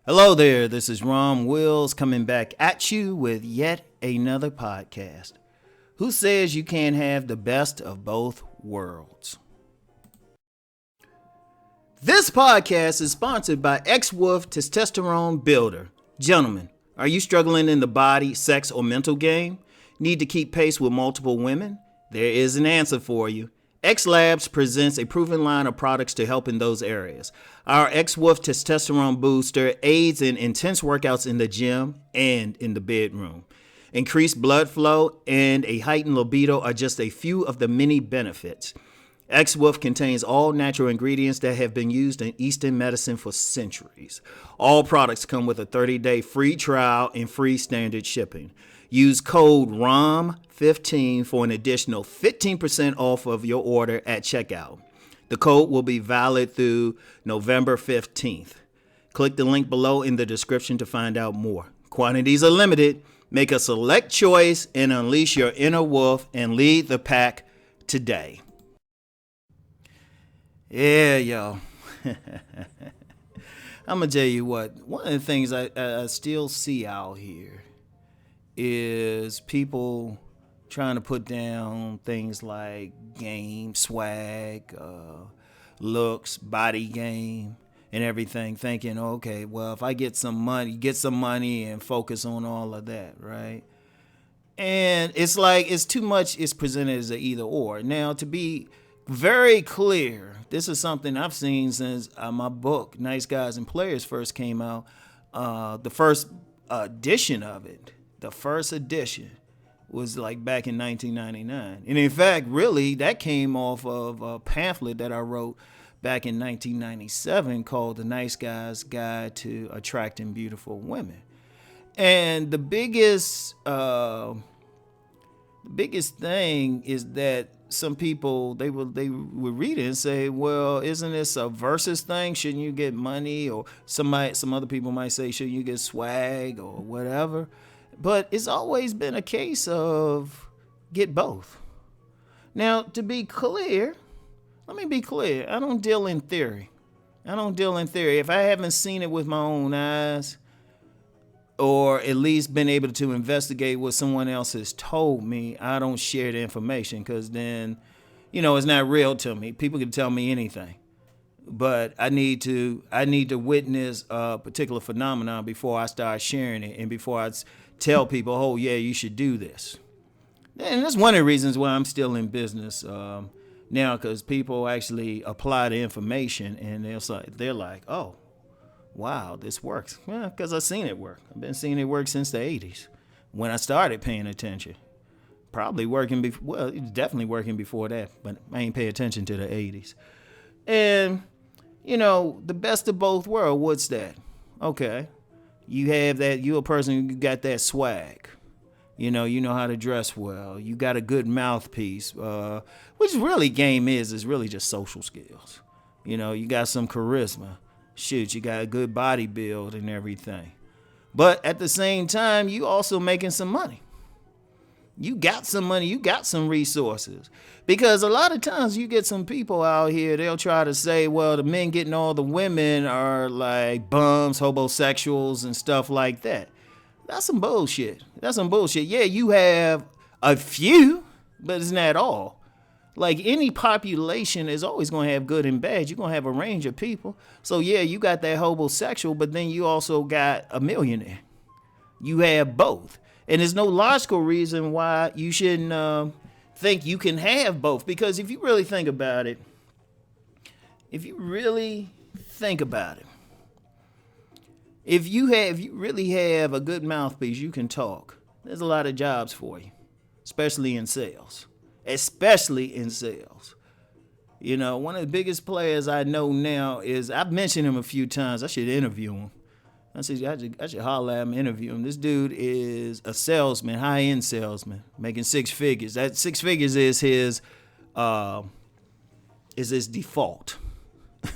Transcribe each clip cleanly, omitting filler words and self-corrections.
Hello there, this is Rom Wills coming back at you with yet another podcast. Who says you can't have the best of both worlds? This podcast is sponsored by X-Wolf Testosterone Builder. Gentlemen, are you struggling in the body, sex, or mental game? Need to keep pace with multiple women? There is an answer for you. X Labs presents a proven line of products to help in those areas. Our X-Wolf Testosterone Booster aids in intense workouts in the gym and in the bedroom. Increased blood flow and a heightened libido are just a few of the many benefits. X-Wolf contains all natural ingredients that have been used in Eastern medicine for centuries. All products come with a 30-day free trial and free standard shipping. Use code ROM15 for an additional 15% off of your order at checkout. The code will be valid through November 15th. Click the link below in the description to find out more. Quantities are limited. Make a select choice and unleash your inner wolf and lead the pack today. Yeah, y'all. I'm going to tell you what. One of the things I still see out here is people trying to put down things like game, swag, looks, body game, and everything, thinking, okay, well, if I get some money and focus on all of that, right? And it's like it's too much is presented as an either or. Now, to be very clear, this is something I've seen since my book, Nice Guys and Players, first came out. The first edition of it. The first edition was like back in 1999. And in fact, really, that came off of a pamphlet that I wrote back in 1997 called The Nice Guy's Guide to Attracting Beautiful Women. And the biggest thing is that some people, they would read it and say, well, isn't this a versus thing? Shouldn't you get money? Or some other people might say, shouldn't you get swag or whatever? But it's always been a case of get both. Now, to be clear, let me be clear. I don't deal in theory. If I haven't seen it with my own eyes, or at least been able to investigate what someone else has told me, I don't share the information because then, it's not real to me. People can tell me anything. But I need to witness a particular phenomenon before I start sharing it and before I tell people, oh, yeah, you should do this. And that's one of the reasons why I'm still in business now, because people actually apply the information and they're like, oh, wow, this works. Well, because I've seen it work. I've been seeing it work since the 80s when I started paying attention. Probably working before, well, it's definitely working before that, but I ain't pay attention to the 80s. And, the best of both worlds, what's that? Okay. You have that, you're a person who got that swag. You know how to dress well. You got a good mouthpiece, which really game is really just social skills. You got some charisma. Shoot, you got a good body build and everything. But at the same time, you also making some money. You got some money, you got some resources. Because a lot of times you get some people out here, they'll try to say, well, the men getting all the women are like bums, homosexuals, and stuff like that. That's some bullshit. Yeah, you have a few, but it's not all. Like any population is always going to have good and bad. You're going to have a range of people. So yeah, you got that homosexual, but then you also got a millionaire. You have both. And there's no logical reason why you shouldn't think you can have both. Because if you really think about it, if you really have a good mouthpiece, you can talk. There's a lot of jobs for you, especially in sales. One of the biggest players I know now is, I've mentioned him a few times. I should interview him. I should holler at him, interview him. This dude is a salesman, high-end salesman, making six figures. That 6 figures is his default.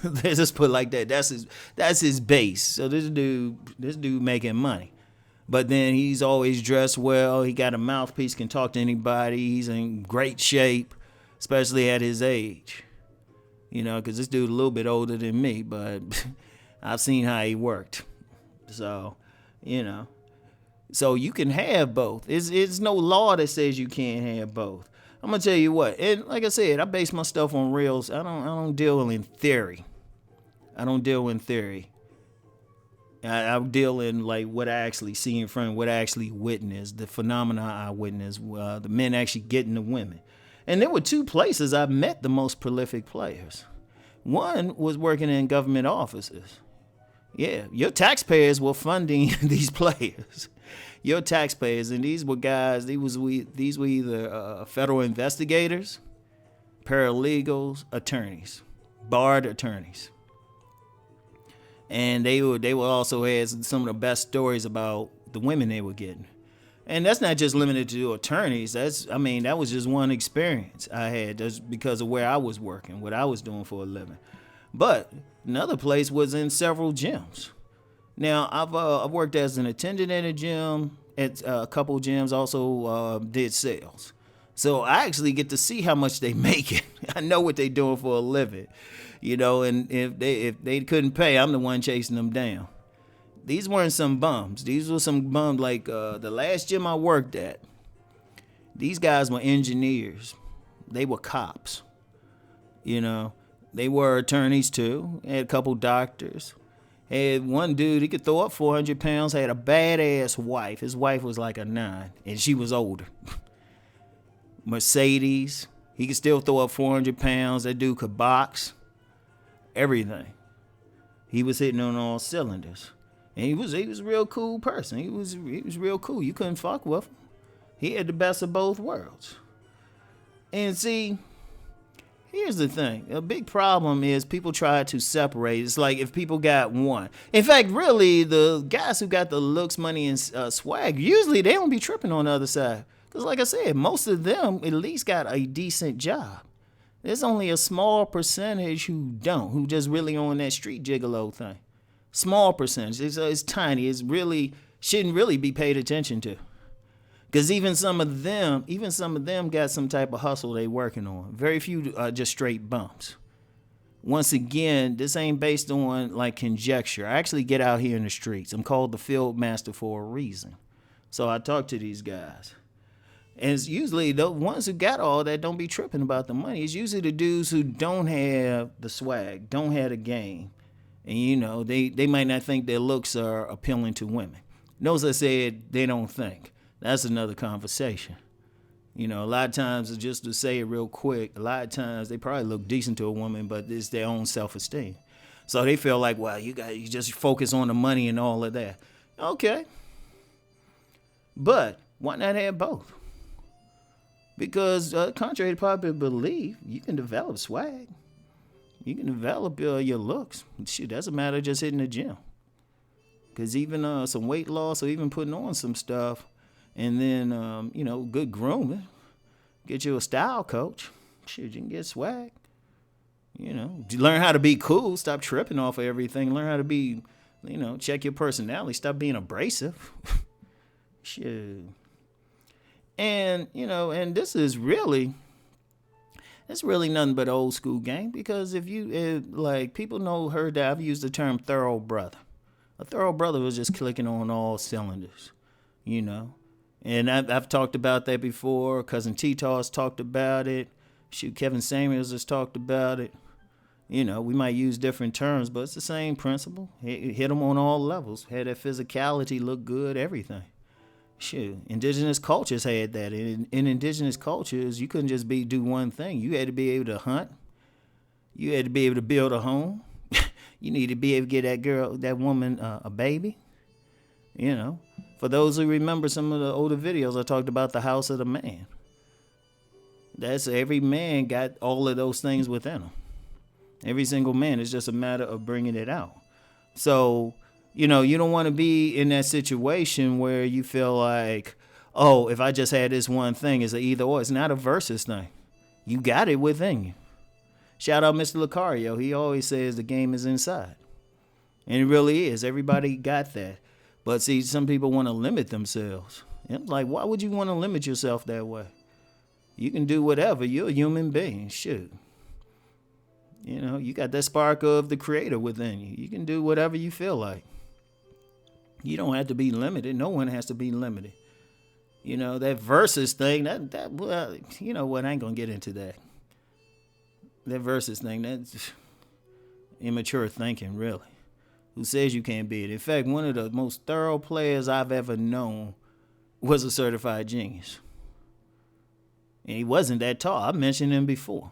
Let's just put it like that. That's his base. So this dude making money. But then he's always dressed well. He got a mouthpiece, can talk to anybody. He's in great shape, especially at his age. Because this dude a little bit older than me, but I've seen how he worked. So, you know, so you can have both. It's no law that says you can't have both. I'm gonna tell you what, and like I said, I base my stuff on reals. I don't deal in theory. I don't deal in theory. I deal in like what I actually see in front of, what I actually witnessed, the phenomena I witnessed, the men actually getting the women. And there were two places I met the most prolific players. One was working in government offices. Yeah, your taxpayers were funding these players. Your taxpayers, and these were guys. These were either federal investigators, paralegals, attorneys, barred attorneys, and they were also had some of the best stories about the women they were getting. And that's not just limited to attorneys. That was just one experience I had just because of where I was working, what I was doing for a living. But another place was in several gyms. Now, I've worked as an attendant at a gym, at a couple gyms, also did sales. So I actually get to see how much they making. I know what they doing for a living, and if they couldn't pay, I'm the one chasing them down. These weren't some bums. These were some bums like the last gym I worked at. These guys were engineers. They were cops. They were attorneys too. Had a couple doctors. Had one dude, he could throw up 400 pounds, had a badass wife. His wife was like a 9, and she was older. Mercedes, he could still throw up 400 pounds. That dude could box. Everything. He was hitting on all cylinders. And he was a real cool person. He was real cool. You couldn't fuck with him. He had the best of both worlds. And see, here's the thing. A big problem is people try to separate. It's like if people got one. In fact, really, the guys who got the looks, money, and swag, usually they don't be tripping on the other side. Because like I said, most of them at least got a decent job. There's only a small percentage who don't, who just really on that street gigolo thing. Small percentage. It's tiny. It's really shouldn't really be paid attention to. Because even some of them got some type of hustle they working on. Very few are just straight bumps. Once again, this ain't based on like conjecture. I actually get out here in the streets. I'm called the field master for a reason. So I talk to these guys. And it's usually the ones who got all that don't be tripping about the money. It's usually the dudes who don't have the swag, don't have the game. And they might not think their looks are appealing to women. Notice I said they don't think. That's another conversation. A lot of times, just to say it real quick, a lot of times they probably look decent to a woman, but it's their own self-esteem. So they feel like, well, you just focus on the money and all of that. Okay. But why not have both? Because contrary to popular belief, you can develop swag. You can develop your looks. Shit, that's a matter of just hitting the gym. Because even some weight loss or even putting on some stuff, and then, good grooming, get you a style coach. Shit, you can get swag. Learn how to be cool. Stop tripping off of everything. Learn how to be, check your personality. Stop being abrasive. Shit. And, and this is really... It's really nothing but old school gang because if people heard that I've used the term thorough brother. A thorough brother was just clicking on all cylinders, And I've talked about that before. Cousin T-Toss talked about it. Kevin Samuels has talked about it. We might use different terms, but it's the same principle. Hit them on all levels. Had that physicality, look good, everything. Shoot, indigenous cultures had that. In indigenous cultures, you couldn't just do one thing. You had to be able to hunt. You had to be able to build a home. You need to be able to get that woman, a baby. For those who remember some of the older videos, I talked about the house of the man. That's every man got all of those things within him. Every single man. It's just a matter of bringing it out. So... you don't want to be in that situation where you feel like, oh, if I just had this one thing, it's an either or. It's not a versus thing. You got it within you. Shout out Mr. Lucario. He always says the game is inside. And it really is. Everybody got that. But see, some people want to limit themselves. And like, why would you want to limit yourself that way? You can do whatever. You're a human being. Shoot. You got that spark of the creator within you. You can do whatever you feel like. You don't have to be limited. No one has to be limited. You know, that versus thing, well, you know what, I ain't gonna get into that. That versus thing, that's immature thinking, really. Who says you can't be it? In fact, one of the most thorough players I've ever known was a certified genius. And he wasn't that tall. I mentioned him before.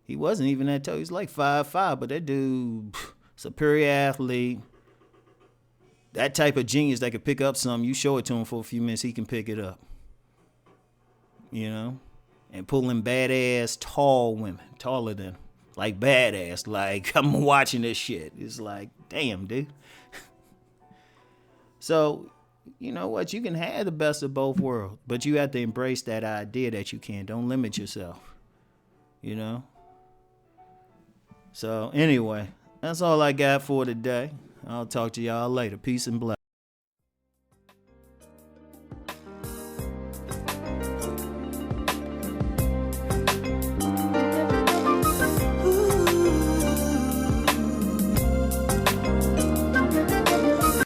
He wasn't even that tall. He was like 5'5", but that dude, superior athlete, that type of genius that could pick up something, you show it to him for a few minutes, he can pick it up. You know? And pulling badass tall women, taller than, like badass. Like, I'm watching this shit. It's like, damn, dude. So, you know what? You can have the best of both worlds, but you have to embrace that idea that you can. Don't limit yourself. You know? So, anyway, that's all I got for today. I'll talk to y'all later. Peace and blessings.